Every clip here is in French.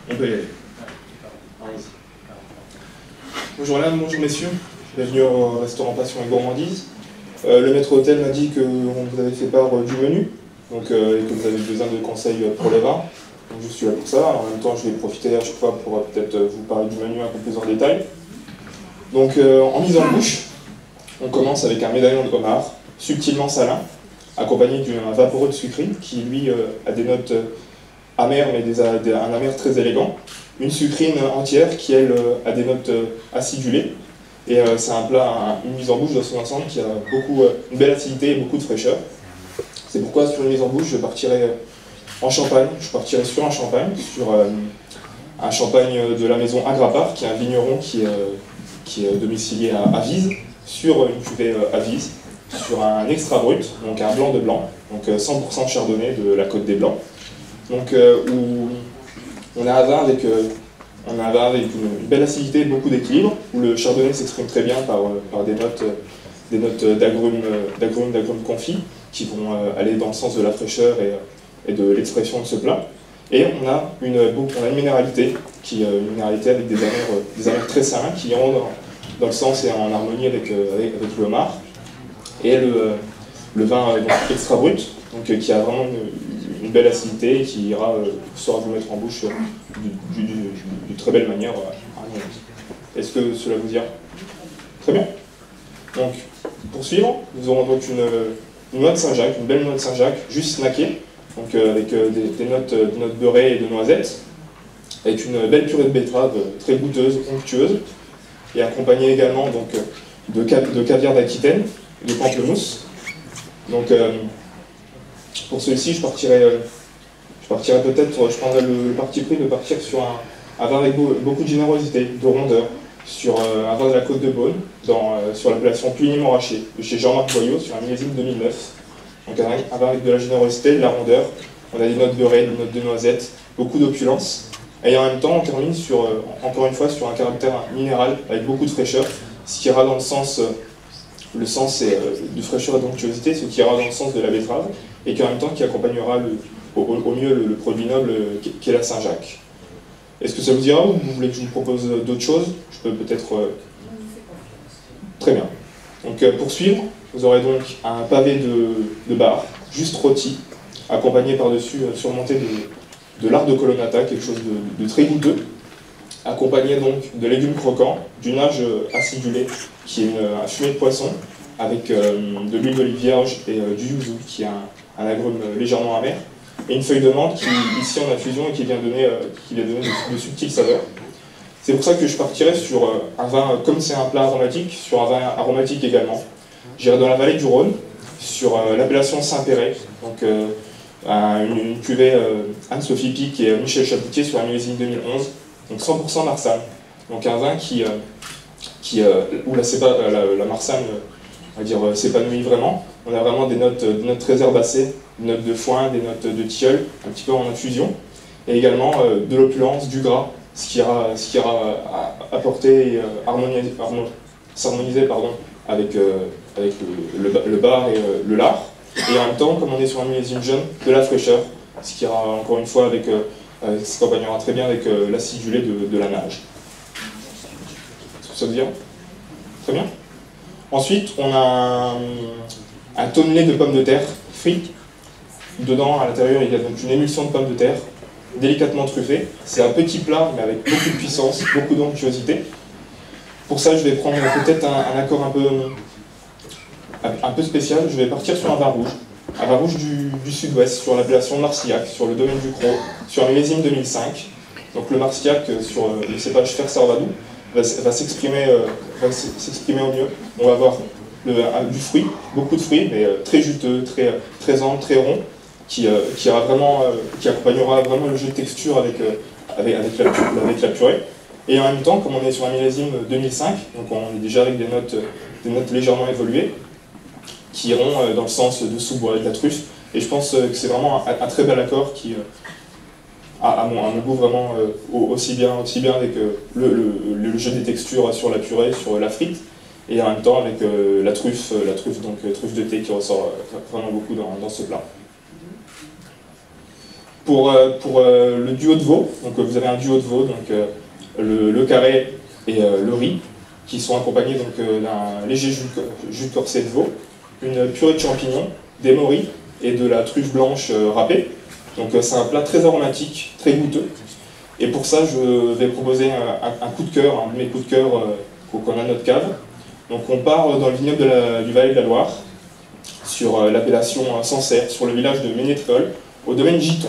On peut y aller. Bonjour Alain, bonjour messieurs. Bienvenue au restaurant Passion et Gourmandise. Le maître d'hôtel m'a dit que vous avez fait part du menu, donc, et que vous avez besoin de conseils pour le vin. Donc je suis là pour ça. En même temps, je vais profiter à chaque fois pour peut-être vous parler du menu un peu plus en détail. Donc en mise en bouche, on commence avec un médaillon de homard, subtilement salin, accompagné d'un vaporeux de sucrine qui lui a des notes amères mais un amer très élégant. Une sucrine entière qui elle a des notes acidulées. Et c'est un plat, une mise en bouche dans son ensemble qui a une belle acidité et beaucoup de fraîcheur. C'est pourquoi sur une mise en bouche je partirai en Champagne. Je partirai sur un Champagne, un Champagne de la maison Agrapar, qui est un vigneron qui est domicilié à Avise, sur une cuvée Avise, sur un extra brut, donc un blanc de blanc, donc 100% chardonnay de la Côte des Blancs. Donc où on a un vin avec une belle acidité et beaucoup d'équilibre, où le chardonnay s'exprime très bien par des notes d'agrumes confits qui vont aller dans le sens de la fraîcheur et de l'expression de ce plat. Et on a une minéralité, une minéralité avec des amers très salins qui iront dans le sens et en harmonie avec le homard. Et le vin donc, extra brut, donc, qui a vraiment une belle acidité et qui saura vous mettre en bouche d'une très belle manière. Est-ce que cela vous ira? Très bien. Donc, pour poursuivre, nous aurons donc une noix de Saint-Jacques, une belle noix de Saint-Jacques, juste snackée, donc avec des notes beurrées et de noisettes, avec une belle purée de betterave très goûteuse, onctueuse, et accompagnée également donc, de caviar d'Aquitaine, de pamplemousse. Donc, pour celui-ci, je partirai peut-être, je prendrai le parti pris de partir sur un vin avec beaucoup de générosité, de rondeur, sur un vin de la Côte de Beaune, sur l'appellation Puligny-Montrachet, de chez Jean-Marc Boyot, sur un millésime 2009. Donc un vin avec de la générosité, de la rondeur, on a des notes beurrées, des notes de noisettes, beaucoup d'opulence, et en même temps on termine encore une fois sur un caractère minéral avec beaucoup de fraîcheur, ce qui ira dans le sens de fraîcheur et d'onctuosité, ce qui ira dans le sens de la betterave, et qui en même temps qui accompagnera au mieux le produit noble qu'est la Saint-Jacques. Est-ce que ça vous dira ou vous voulez que je vous propose d'autres choses? Je peux peut-être... Très bien. Donc pour suivre, vous aurez donc un pavé de bar, juste rôti, accompagné par-dessus, surmonté de lard de colonnata, quelque chose de très goûteux, accompagné donc de légumes croquants, du nage acidulé, qui est un fumet de poisson, avec de l'huile d'olive vierge et du yuzu, qui est un agrume légèrement amer, et une feuille de menthe qui, ici en infusion, et qui vient donner de subtiles saveurs. C'est pour ça que je partirai sur un vin, comme c'est un plat aromatique, sur un vin aromatique également. J'irai dans la vallée du Rhône, sur l'appellation Saint-Péret, donc une cuvée Anne-Sophie Pic et Michel Chapoutier sur un millésime 2011, donc 100% Marsanne. Donc un vin où la Marsanne, on va dire, s'épanouit vraiment. On a vraiment des notes très herbacées, des notes de foin, des notes de tilleul, un petit peu en infusion, et également de l'opulence, du gras, ce qui ira apporter et s'harmoniser avec le bar et le lard. Et en même temps, comme on est sur un millésime jeune, de la fraîcheur, ce qui ira encore une fois s'accompagnera très bien avec l'acidulé de la nage. Est-ce que ça vous dit? Très bien. Ensuite, on a un tonnelet de pommes de terre frites. Dedans, à l'intérieur, il y a donc une émulsion de pommes de terre, délicatement truffée. C'est un petit plat, mais avec beaucoup de puissance, beaucoup d'onctuosité. Pour ça, je vais prendre peut-être un accord un peu spécial. Je vais partir sur un vin rouge du sud-ouest, sur l'appellation Marcillac, sur le domaine du Cros, sur un millésime 2005. Donc le Marcillac, sur le cépage Fer-Sarvadou, va s'exprimer au mieux. On va avoir du fruit, beaucoup de fruits, mais très juteux, très ample, très rond, qui accompagnera vraiment le jeu de texture avec la purée. Et en même temps, comme on est sur un millésime 2005, donc on est déjà avec des notes légèrement évoluées, qui iront dans le sens de sous-bois et de la truffe. Et je pense que c'est vraiment un très bel accord qui, à mon goût, vraiment aussi bien avec le jeu des textures sur la purée, sur la frite, et en même temps avec la truffe, donc truffe de thé qui ressort vraiment beaucoup dans ce plat. Pour le duo de veau, donc vous avez un duo de veau, donc le carré et le riz, qui sont accompagnés d'un léger jus de corset de veau, une purée de champignons, des morilles et de la truffe blanche râpée. Donc c'est un plat très aromatique, très goûteux. Et pour ça, je vais proposer un coup de cœur, un de mes coups de cœur qu'on a à notre cave. Donc on part dans le vignoble du Valais de la Loire, sur l'appellation Sancerre, sur le village de Ménétrol, au domaine Giton.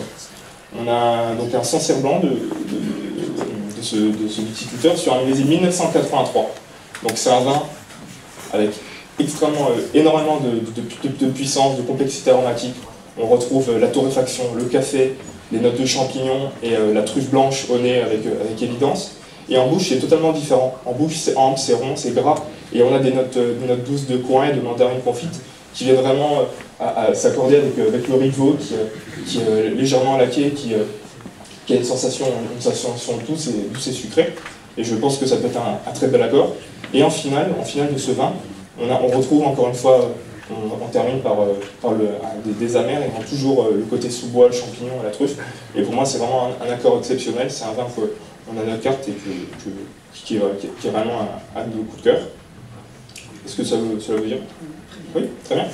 On a donc un Sancerre blanc de ce viticulteur sur un millésime 1983. Donc c'est un vin avec énormément de puissance, de complexité aromatique. On retrouve la torréfaction, le café, les notes de champignons et la truffe blanche au nez avec évidence. Et en bouche, c'est totalement différent. En bouche, c'est ample, c'est rond, c'est gras. Et on a des notes douces de coin et de mandarine confite qui viennent vraiment à s'accorder avec le riz de veau qui est légèrement laqué, qui a une sensation douce et sucrée. Et je pense que ça peut être un très bel accord. Et en finale de ce vin, on retrouve encore une fois, on termine par des amers et on a toujours le côté sous-bois, le champignon et la truffe. Et pour moi, c'est vraiment un accord exceptionnel. C'est un vin qu'on a à notre carte et qui est vraiment un de nos coups de cœur. Est-ce que ça veut dire? Oui, très bien.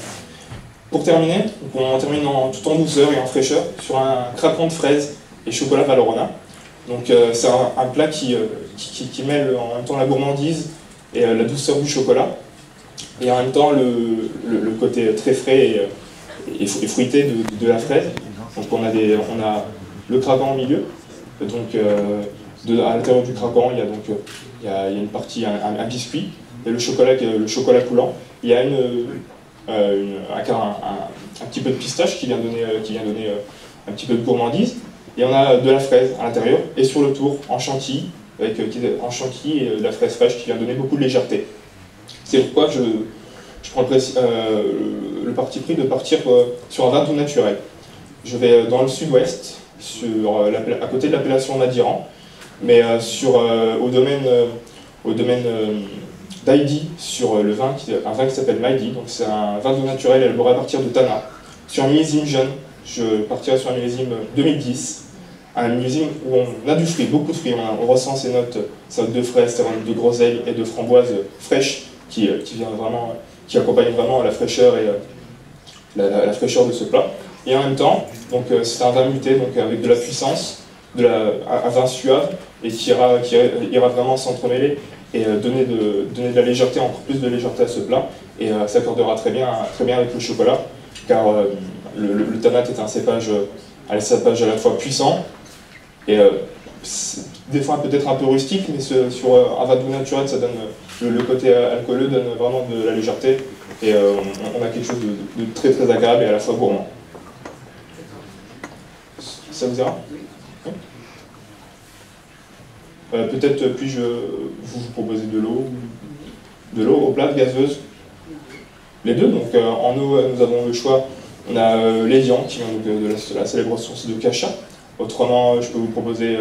Pour terminer, on termine tout en douceur et en fraîcheur sur un craquant de fraises et chocolat Valrhona. Donc c'est un plat qui mêle en même temps la gourmandise et la douceur du chocolat, et en même temps le côté très frais et fruité de la fraise. Donc on a le craquant au milieu, donc à l'intérieur du craquant il y a une partie, un biscuit, et le chocolat coulant. Il y a un petit peu de pistache qui vient donner un petit peu de gourmandise, et on a de la fraise à l'intérieur, et sur le tour en chantilly, et de la fraise fraîche qui vient donner beaucoup de légèreté. C'est pourquoi je prends le parti pris de partir sur un vin tout naturel. Je vais dans le sud-ouest, à côté de l'appellation Madiran, mais au domaine d'Aïdi, sur un vin qui s'appelle Maïdi. Donc c'est un vin tout naturel élaboré à partir de Tana, sur un millésime jeune. Je partirai sur un millésime 2010, un millésime où on a du fruit, beaucoup de fruits. On ressent ces notes de fraises, ces notes de groseille et de framboise fraîche qui accompagnent vraiment la fraîcheur et la fraîcheur de ce plat. Et en même temps, c'est un vin muté, donc avec de la puissance, un vin suave, et qui ira vraiment s'entremêler et donner de la légèreté, encore plus de légèreté à ce plat, et s'accordera très bien avec le chocolat, car le Tanat est un cépage à la fois puissant et des fois peut-être un peu rustique, mais sur un vin doux naturel, ça donne le côté alcooleux donne vraiment de la légèreté, et on a quelque chose de très très agréable et à la fois gourmand. Ça vous ira? Oui. Peut-être puis-je vous proposer de l'eau au plat, gazeuse? Les deux. Donc en eau, nous avons le choix. On a l'Évian qui vient de la célèbre source de Cachat. Autrement, je peux vous proposer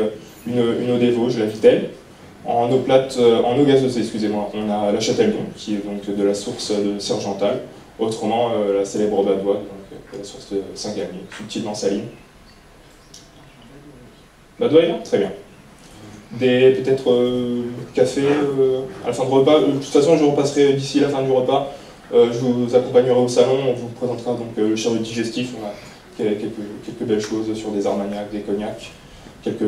une eau des Vosges, la Vitelle. En eau plate, en eau gazeuse, excusez-moi, on a la Châteldon, qui est donc de la source de Sergental. Autrement, la célèbre Badois, donc la source de Saint-Galmier, subtilement saline. Badois est là? Très bien. Peut-être café à la fin du repas. De toute façon, je repasserai d'ici la fin du repas. Je vous accompagnerai au salon, on vous présentera donc le chariot digestif. On a quelques belles choses sur des armagnacs, des cognacs, quelques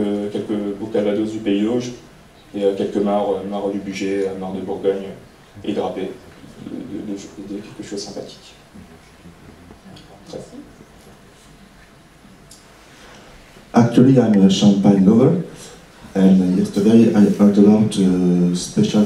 beaux calvados du Pays d'Auge, et quelques mares du Bugey, mares de Bourgogne, et drapés, de quelque chose de sympathique. Très. Actually, I'm a champagne lover, and yesterday I heard about special